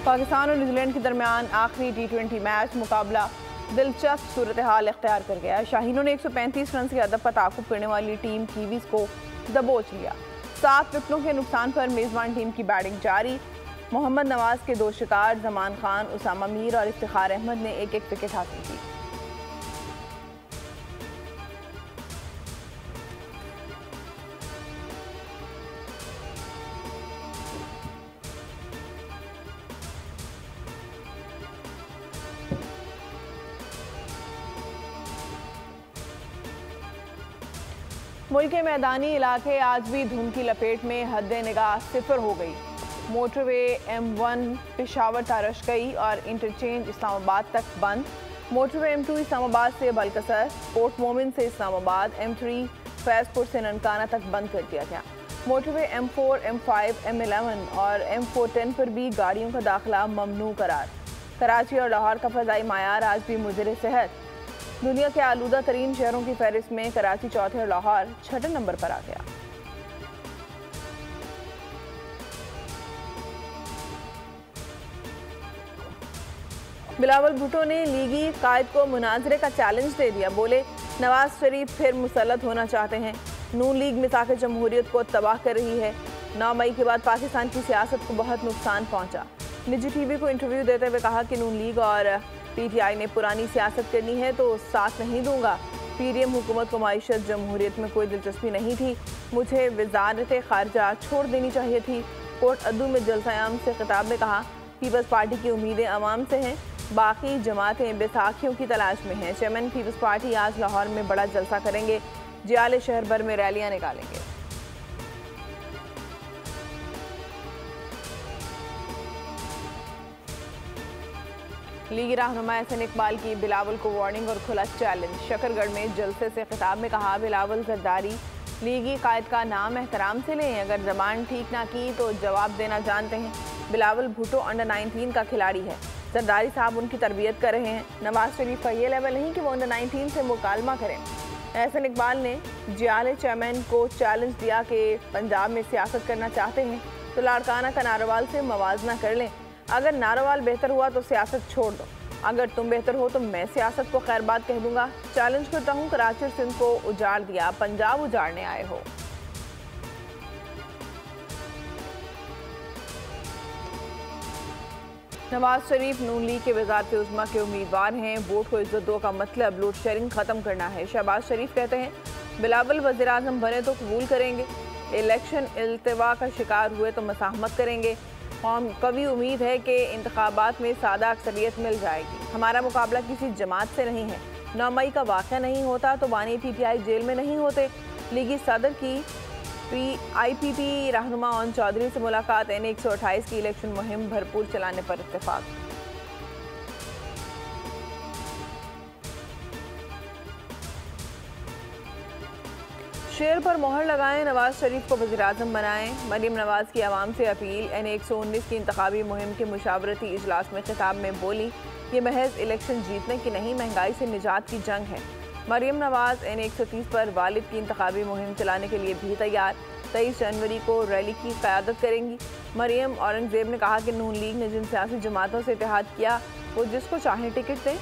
पाकिस्तान और न्यूजीलैंड के दरमियान आखिरी T20 मैच मुकाबला दिलचस्प सूरत हाल इख्तियार कर गया। शाहीनों ने 135 रन के अदब पर ताक़ुब करने वाली टीम कीवीज को दबोच लिया। 7 विकेटों के नुकसान पर मेज़बान टीम की बैटिंग जारी। मोहम्मद नवाज के 2 शिकार, जमान खान, उसामा मीर और इफ्तिखार अहमद ने एक एक विकेट हासिल की। मुल्क के मैदानी इलाके आज भी धुंध की लपेट में हद निगाह सिफर हो गई। मोटरवे M1 पेशावर तारशकई और इंटरचेंज इस्लामाबाद तक बंद। मोटरवे M2 इस्लामाबाद से बलकसर, पोर्ट मोमिन से इस्लामाबाद, M3 फैजपुर से ननकाना तक बंद कर दिया गया। मोटरवे M4, M5, M11 और M410 पर भी गाड़ियों का दाखिला ममनू करार। कराची और लाहौर का फ़ज़ाई मायार आज भी मुज़र सेहत। दुनिया के आलूदा तरीन शहरों की फहरिस्त में कराची चौथे और लाहौर 6ठे नंबर पर आ गया। बिलावल भुट्टो ने लीगी कायद को मुनाजरे का चैलेंज दे दिया। बोले, नवाज शरीफ फिर मुसल्लत होना चाहते हैं। नून लीग मिसाक़ जमहूरियत को तबाह कर रही है। 9 मई के बाद पाकिस्तान की सियासत को बहुत नुकसान पहुंचा। निजी टीवी को इंटरव्यू देते हुए कहा कि नून लीग और PTI ने पुरानी सियासत करनी है तो साथ नहीं दूंगा। PDM हुकूमत को माईशत जमहूरियत में कोई दिलचस्पी नहीं थी। मुझे वज़ारत ख़ारजा छोड़ देनी चाहिए थी। कोर्ट अद्दू में जलसा-ए-आम से खिताब में कहा, पीपल्स पार्टी की उम्मीदें अवाम से हैं, बाकी जमातें बैसाखियों की तलाश में हैं। चेयरमैन पीपल्स पार्टी आज लाहौर में बड़ा जलसा करेंगे। जियाले शहर भर में रैलियाँ निकालेंगे। लीगी रहनुमा एहसन इकबाल की बिलावल को वार्निंग और खुला चैलेंज। शकरगढ़ में जलसे से खिताब में कहा, बिलावल जरदारी लीगी कायद का नाम एहतराम से लें। अगर जबान ठीक ना की तो जवाब देना जानते हैं। बिलावल भुट्टो अंडर 19 का खिलाड़ी है। जरदारी साहब उनकी तरबियत कर रहे हैं। नवाज शरीफ का ये लेवल नहीं कि वो अंडर 19 से मुकालमा करें। एहसन इकबाल ने जियाले चेयरमैन को चैलेंज दिया कि पंजाब में सियासत करना चाहते हैं तो लाड़काना का नारोवाल से मवाजना कर लें। अगर नारोवाल बेहतर हुआ तो सियासत छोड़ दो। अगर तुम बेहतर हो तो मैं सियासत को खैरबाद कह दूंगा। चैलेंज करता हूं, कराची और सिंध को उजाड़ दिया, पंजाब उजाड़ने आए हो। नवाज शरीफ नून लीग के वज़ारत उज़्मा के उम्मीदवार हैं। वोट को इज्जत दो का मतलब लोड शेयरिंग ख़त्म करना है। शहबाज शरीफ कहते हैं, बिलावल वज़ीर आज़म बने तो कबूल करेंगे। इलेक्शन इल्तिवा का शिकार हुए तो मसाहमत करेंगे। कौम कभी उम्मीद है कि इंतखाबात में सादा अक्सरियत मिल जाएगी। हमारा मुकाबला किसी जमात से नहीं है। 9 मई का वाक़या नहीं होता तो बानी PTI जेल में नहीं होते। लीगी सदर की IPP रहनुमा ओन चौधरी से मुलाकात। NA 128 की इलेक्शन मुहिम भरपूर चलाने पर इत्तेफाक। शेर पर मोहर लगाएं, नवाज शरीफ को वज़ीर आज़म बनाएं। मरीम नवाज की आवाम से अपील। NA 119 की इंतखाबी मुहिम के मुशावरती इजलास में खिताब में बोली, ये महज इलेक्शन जीतने की नहीं, महंगाई से निजात की जंग है। मरीम नवाज NA 130 पर वालिद की इंतखाबी मुहिम चलाने के लिए भी तैयार। 23 जनवरी को रैली की क़यादत करेंगी। मरीम औरंगज़ेब ने कहा कि नून लीग ने जिन सियासी जमातों से इत्तेहाद किया वो जिसको चाहें टिकट दें।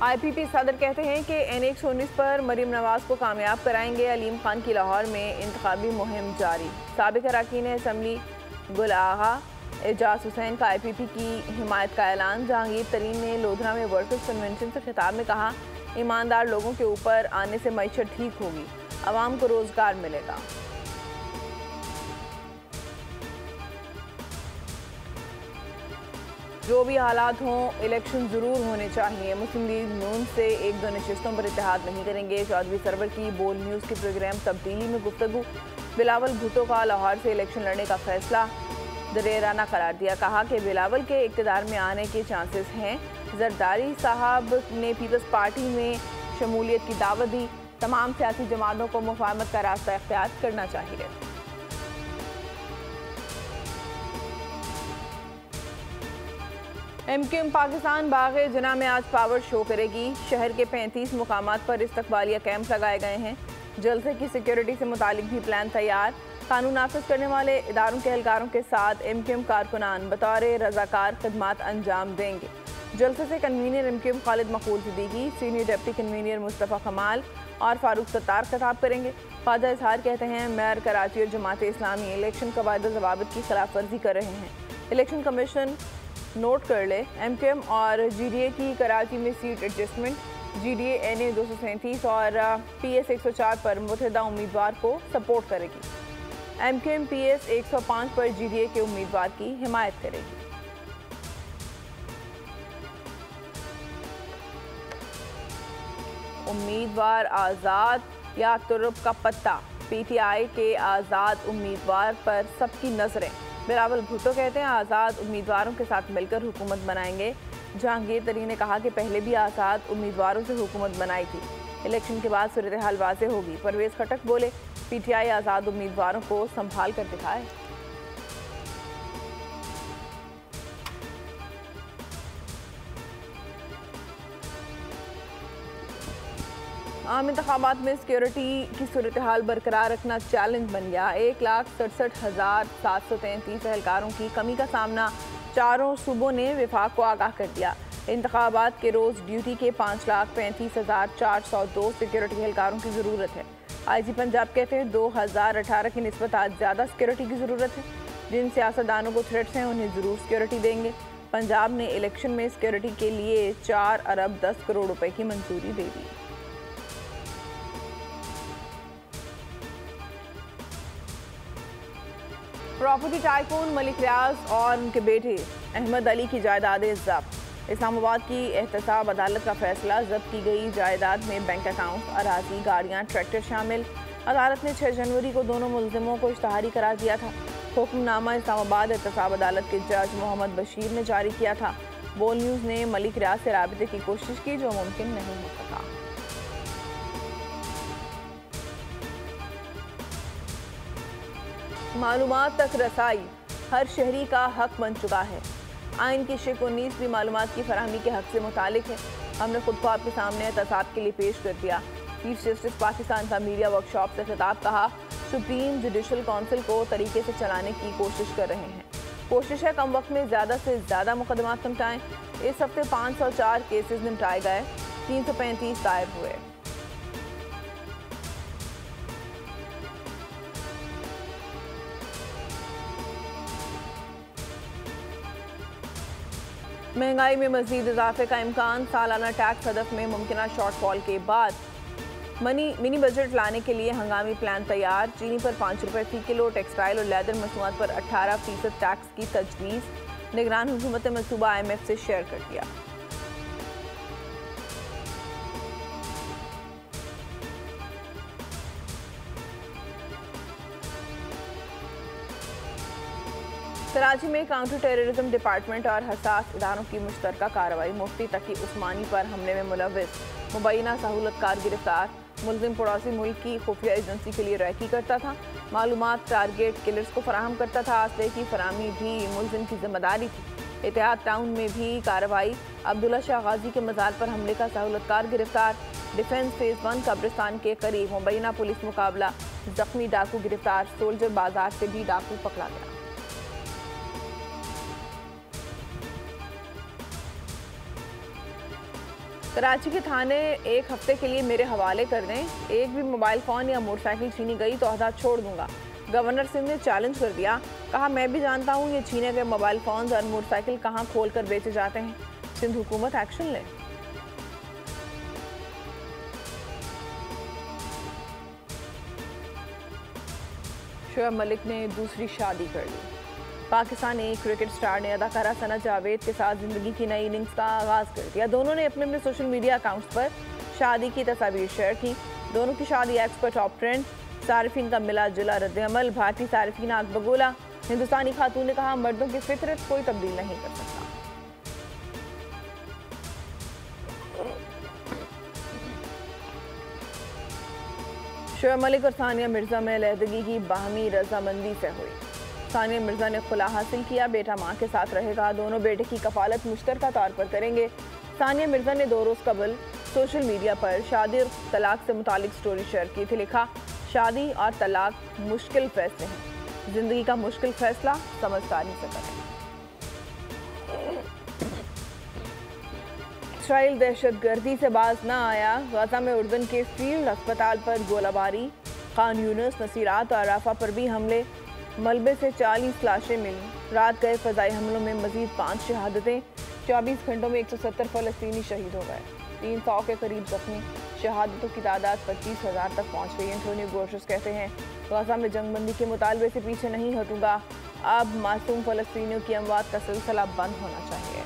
IPP सदर कहते हैं कि NA 119 पर मरीम नवाज को कामयाब कराएंगे। अलीम खान की लाहौर में इंतखाबी मुहिम जारी। साबिक़ अरकान असम्बली गुल आगा एजाज हुसैन का IPP की हिमायत का ऐलान। जहांगीर तरीन ने लोधरा में वर्कर्स कन्वेंशन से खिताब में कहा, ईमानदार लोगों के ऊपर आने से मईशत ठीक होगी, आवाम को रोजगार मिलेगा। जो भी हालात हों, इलेक्शन ज़रूर होने चाहिए। मुस्लिम लीग नून से 1-2 नशिस्तों पर इत्तेहाद नहीं करेंगे। चौधरी सरवर की बोल न्यूज़ के प्रोग्राम तब्दीली में गुफ्तगू। बिलावल भुट्टो का लाहौर से इलेक्शन लड़ने का फैसला दरेराना करार दिया। कहा कि बिलावल के इक़्तिदार में आने के चांसेस हैं। जरदारी साहब ने पीपल्स पार्टी में शमूलियत की दावत दी। तमाम सियासी जमातों को मुफाहमत का रास्ता इख्तियार करना चाहिए। एमक्यूएम पाकिस्तान बाग़ जना में आज पावर शो करेगी। शहर के 35 मुकामात पर इस्तकबालिया कैंप लगाए गए हैं। जलसे की सिक्योरिटी से मुतालिक भी प्लान तैयार। कानून नाफिज करने वाले इदारों के एहलकारों के साथ एमक्यूएम कारकुनान बतौर रजाकार खदमात अंजाम देंगे। जलसे से कन्वीनर एमक्यूएम खालिद मकबूल Siddiqui, senior deputy convener Mustafa कमाल और फारूक सत्तार खिताब करेंगे। ख्वाजा इजहार कहते हैं मेयर कराची और जमात इस्लामी इलेक्शन कवायद ज़वाबित की खिलाफ वर्जी कर रहे हैं। इलेक्शन कमीशन नोट कर ले, एमक्यूएम और जीडीए की कराची में सीट एडजस्टमेंट। जीडीए एनए 237 और पीएस 104 पर मुतहदा उम्मीदवार को सपोर्ट करेगी। एमक्यूएम पीएस 105 पर जीडीए के उम्मीदवार की हिमायत करेगी। उम्मीदवार आज़ाद या तुरुप का पत्ता, पीटीआई के आज़ाद उम्मीदवार पर सबकी नजरें। बिलावल भुट्टो कहते हैं आज़ाद उम्मीदवारों के साथ मिलकर हुकूमत बनाएंगे। जहांगीर तरीन ने कहा कि पहले भी आज़ाद उम्मीदवारों से हुकूमत बनाई थी, इलेक्शन के बाद सूरत हाल वाज़ेह होगी। परवेज़ खटक बोले पीटीआई आज़ाद उम्मीदवारों को संभाल कर दिखाए। आम इंतखाबात में सिक्योरिटी की सूरत हाल बरकरार रखना चैलेंज बन गया। 1,67,733 एहलकारों की कमी का सामना चारों सूबों ने विफाक को आगाह कर दिया। इंतखाबात के रोज़ ड्यूटी के 5,35,402 सिक्योरिटी एहलकारों की ज़रूरत है। आईजी पंजाब कहते हैं 2018 की निस्बत आज ज़्यादा सिक्योरिटी की ज़रूरत है। जिन सियासतदानों को थ्रेट्स हैं उन्हें ज़रूर सिक्योरिटी देंगे। पंजाब ने इलेक्शन में सिक्योरिटी के लिए 4 अरब 10 करोड़ रुपए की मंजूरी दे दी। प्रॉपर्टी टाइकून मलिक रियाज और उनके बेटे अहमद अली की जायदादें जब्त। इस्लामाबाद की एहतसाब अदालत का फैसला, जब्त की गई जायदाद में बैंक अकाउंट, अराजी, गाड़ियाँ, ट्रैक्टर शामिल। अदालत ने 6 जनवरी को दोनों मुलजिमों को इश्तहारी करार दिया था। हुक्मनामा इस्लामाबाद एहतसाब अदालत के जज मोहम्मद बशीर ने जारी किया था। बोल न्यूज़ ने मलिक रियाज से राबते की कोशिश की जो मुमकिन नहीं हो सका। मालूमात तक रसाई हर शहरी का हक बन चुका है। आइन की शिक 19 भी मालूमात की फराहमी के हक से मुतालिक है। हमने खुद को आपके सामने एहतसाब के लिए पेश कर दिया। चीफ जस्टिस पाकिस्तान का मीडिया वर्कशॉप से खिताब, कहा सुप्रीम जुडिशल काउंसिल को तरीके से चलाने की कोशिश कर रहे हैं। कोशिश है कम वक्त में ज़्यादा से ज़्यादा मुकदमात निपटाएं। इस हफ्ते 504 केसेस निपटाए गए, 335 दायर हुए। महंगाई में मजीद इजाफे का इम्कान, सालाना टैक्स हदफ में मुमकिन शॉर्टफॉल के बाद मिनी बजट लाने के लिए हंगामी प्लान तैयार। चीनी पर 5 रुपये फी किलो, टेक्सटाइल और लेदर मसनूआत पर 18% टैक्स की तजवीज़। निगरान हुकूमत ने मनसूबा IMF से शेयर कर दिया। कराची में काउंटर टेररिज्म डिपार्टमेंट और हसास इदारों की मुश्तरका कार्रवाई। मुफ्ती तकी उस्मानी पर हमले में मुलव्विस मुबैना सहूलतकार गिरफ्तार। मुलजिम पड़ोसी मुल्क की खुफिया एजेंसी के लिए रैकी करता था। मालूमात टारगेट किलर्स को फराहम करता था। असले की फराहमी भी मुलजिम की जिम्मेदारी थी। इत्तेहाद टाउन में भी कार्रवाई। अब्दुल्ला शाह गाजी के मज़ार पर हमले का सहूलतकार गिरफ्तार। डिफेंस फेज़ 1 कब्रिस्तान के करीब मुबैना पुलिस मुकाबला, जख्मी डाकू गिरफ्तार। सोल्जर बाजार से भी डाकू पकड़ा गया। कराची के थाने एक हफ्ते के लिए मेरे हवाले कर दें। एक भी मोबाइल फ़ोन या मोटरसाइकिल छीनी गई तो अहदा छोड़ दूंगा। गवर्नर सिंध ने चैलेंज कर दिया, कहा मैं भी जानता हूं ये छीने गए मोबाइल फ़ोन और मोटरसाइकिल कहां खोल कर बेचे जाते हैं। सिंध हुकूमत एक्शन ले। शोएब मलिक ने दूसरी शादी कर ली। पाकिस्तानी क्रिकेट स्टार ने अदाकारा सना जावेद के साथ जिंदगी की नई इनिंग्स का आगाज कर दिया। दोनों ने अपने अपने सोशल मीडिया अकाउंट्स पर शादी की तस्वीर शेयर की। दोनों की शादी एक्स पर टॉप ट्रेंड। सारिफीन का मिला जुला रद्द-ए-अमल। भारतीय सारिफीन आग बगोला। हिंदुस्तानी खातून ने कहा मर्दों की फितरत कोई तब्दील नहीं कर सकता। शोएब मलिक और सानिया मिर्जा में अलहदगी की बाहमी रजामंदी से हुई। सानिया मिर्जा ने खुला हासिल किया, बेटा मां के साथ रहेगा, दोनों बेटे की कफालत मुश्तरका तौर पर करेंगे। सानिया मिर्जा ने 2 रोज़ कबल सोशल मीडिया पर शादी और तलाक से मुतालिक स्टोरी शेयर की थी। लिखा, शादी और तलाक मुश्किल फैसले हैं, जिंदगी का मुश्किल फैसला समझदारी से करें। इसराइल दहशतगर्दी से बाज न आया, गाजा में उर्दन के फील्ड अस्पताल पर गोलाबारी, खान यूनुस, नसीरात और राफा पर भी हमले, मलबे से 40 लाशें मिली। रात गए फजाई हमलों में मजीद 5 शहादतें, 24 घंटों में 170 फलस्तीनी शहीद हो गए, 300 के करीब जख्मी। शहादतों की तादाद 25,000 तक पहुंच गई। एंटोनियो गुटेरेस कहते हैं, गाजा में जंगबंदी के मुतालबे से पीछे नहीं हटूंगा, अब मासूम फलस्तीनियों की अमवात का सिलसिला बंद होना चाहिए।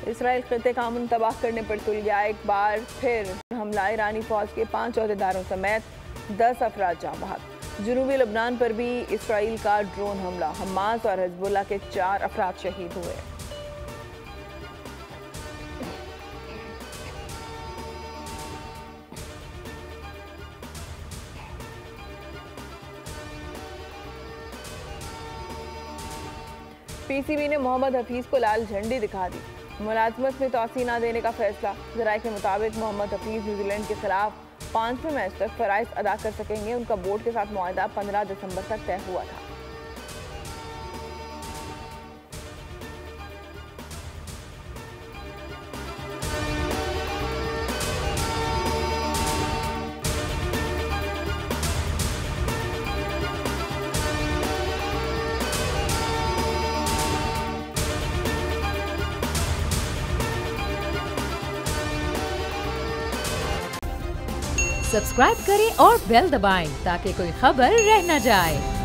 इसराइल खित्ते का अमन तबाह करने पर तुल गया, एक बार फिर हमला। ईरानी फौज के 5 अहदेदारों समेत 10 अफराद जाँ बहक। जनूबी लबनान पर भी इसराइल का ड्रोन हमला, हमास और हिजबुल्लाह के 4 अफराद शहीद हुए। पीसीबी ने मोहम्मद हफीज को लाल झंडी दिखा दी, मुलाजमत में तोसी न देने का फैसला। ज़राए के मुताबिक मोहम्मद हफीज न्यूजीलैंड के खिलाफ 5वें मैच तक फ़राइज़ अदा कर सकेंगे। उनका बोर्ड के साथ मुआहदा 15 दिसंबर तक तय हुआ था। सब्सक्राइब करें और बेल दबाएं ताकि कोई खबर रह न जाए।